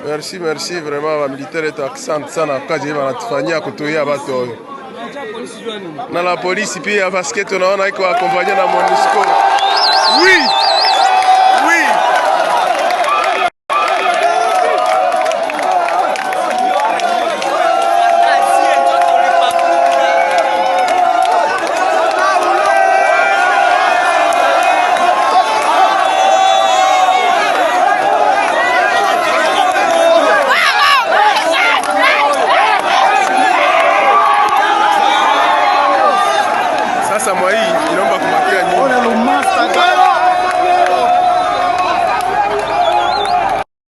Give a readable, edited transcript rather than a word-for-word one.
Merci vraiment wa militaire to accent sana kaje wanatufanyia kutuia watu wao. Na la polisi pia parce que tunaona iko accompagné na MONUSCO. Oui!